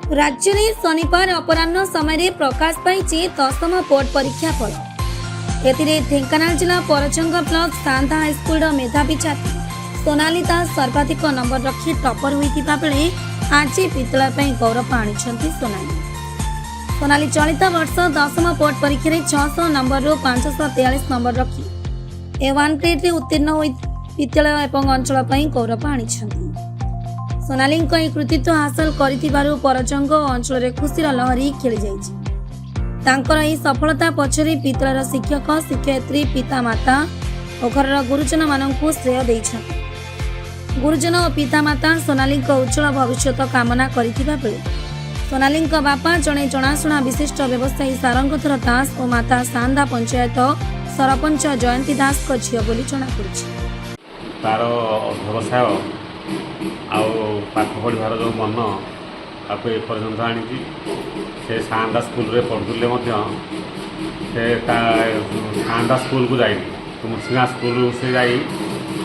राज्य में शनिवार अपराह्न समय प्रकाश पाई दशम बोर्ड परीक्षा फल। एथिरे ढेंकानाल जिला परचंग ब्लॉक सांधा हाईस्कूल मेधावी छात्री सोनाली दास सर्वाधिक नंबर रखी टॉपर होइतिबा बेले आज विद्यालय गौरव आनिछंती सोनाली चलित वर्ष दशम बोर्ड परीक्षा 600 नंबर 543 नंबर रखी A1 ग्रेड रे उत्तीर्ण होई विद्यालय एवं अंचल गौरव आनिछंती। सोनाली कृतित्व हासिल कर परचंग अंचल में खुशीर लहरी खेली जाइए। सफलता पछरे विद्यालय शिक्षक शिक्षयित्री पितामाता और घर गुरुजन मानू श्रेय देइछन्ति। गुरुजन और पितामाता सोनाली उज्जवल भविष्य कामना करिथिबा बेले सोनाली बापा जड़े जनाशुना विशिष्ट व्यवसायी सारंगधर दास और माता सांधा पंचायत सरपंच जयंती दास को झील बोली जनापड़ी। तार व्यवसाय आउ पाठ पढ़ार जो मन आपको एपर्यंत आनी से सांदा स्कूल रे पढ़ुले से सांदा स्कूल को जाइए तुमसिंगा स्कूल से जाई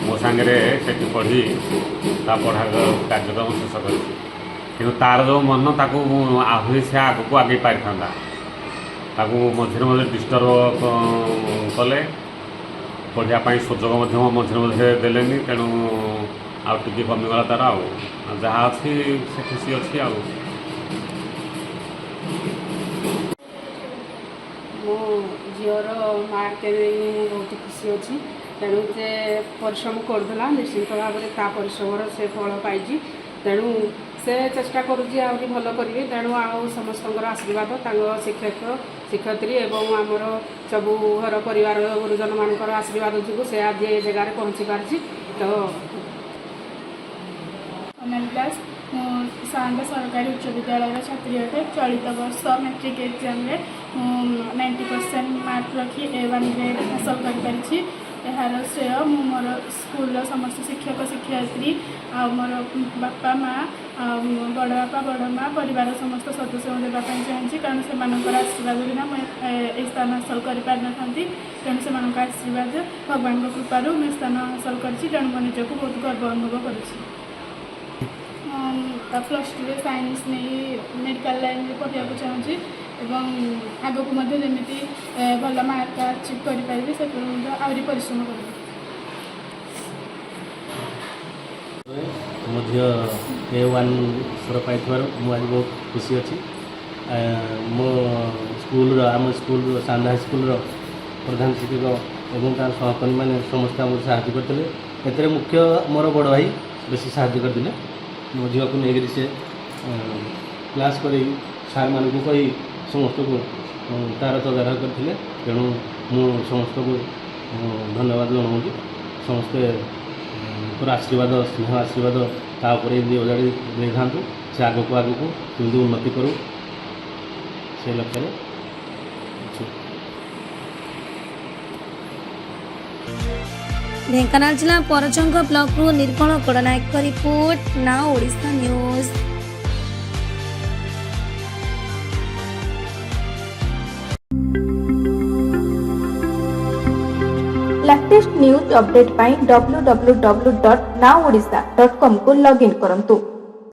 मो सांगे से पढ़ी पढ़ा कार्यक्रम शेष कर तार जो मन ताकू आहरी से आग को आगे पारि था मझे मझे डिस्टर्ब कले पढ़ाई सुजोग मझे मझे देले तेणु आउ टी कमिगला तार जहाँ अच्छी से खुशी अच्छी मो झीर मार्क बहुत खुशी अच्छी तेणु से परिश्रम करदेला निश्चित भाव में ता परिश्रम से फल पाई तेणु से चेष्टा करुँच आहरी भल करेंगे तेणु आउ समस्त आशीर्वाद शिक्षक शिक्षयित्री एवं आमर सबू घर परिवार गुरुजन मान आशीर्वाद जो से आज ये जगह पहुँची पार्टी। तो सोनाली दास सांधा सरकारी उच्च विद्यालय छात्री अटे। चलित वर्ष मैट्रिक एग्जाम 90% मार्क रखी A1 ग्रेड हासिल कर यार श्रेय मु मोर स्कूल समस्त शिक्षक शिक्षयित्री आ मोर बापा माँ बड़ बापा बड़ माँ परिवार समस्त सदस्य देवाई चाहिए कारण से आशीर्वाद बिना मुझे स्थान हासिल कर पारि ना तेणु से आशीर्वाद भगवान कृपार मुझे स्थान हासिल कर निजक बहुत गर्व अनुभव कर। +2 साइंस नहीं मेडिकल लाइन में पढ़ा चाहूँगी एवं आग को जमी भल मार्क अचीव करें से आहरी परिश्रम कर। A1 स्तर पाई मुझे बहुत खुशी अच्छी मो स्कूल आम स्कूल सांधा हाईस्कूल प्रधान शिक्षक और तार सहकर्मी मैंने समस्त आमको साहय करते मुख्य मोर बड़ भाई बेसी साहय करते मो झील को लेकर से क्लास कर सार मान को कही समस्त को तार तदारख करते तेणु मु समस्त को धन्यवाद जनाऊँगी समस्ते आशीर्वाद स्नेह आशीर्वाद तापर ओजाड़ी दे था से आग को केमती उन्नति करूँ से लक्ष्य। ढेंकानाल जिला Parjang block Nirmal Gananayak report now Odisha news. Latest news update पाई www.nowodisha.com को लॉगिन करंतु।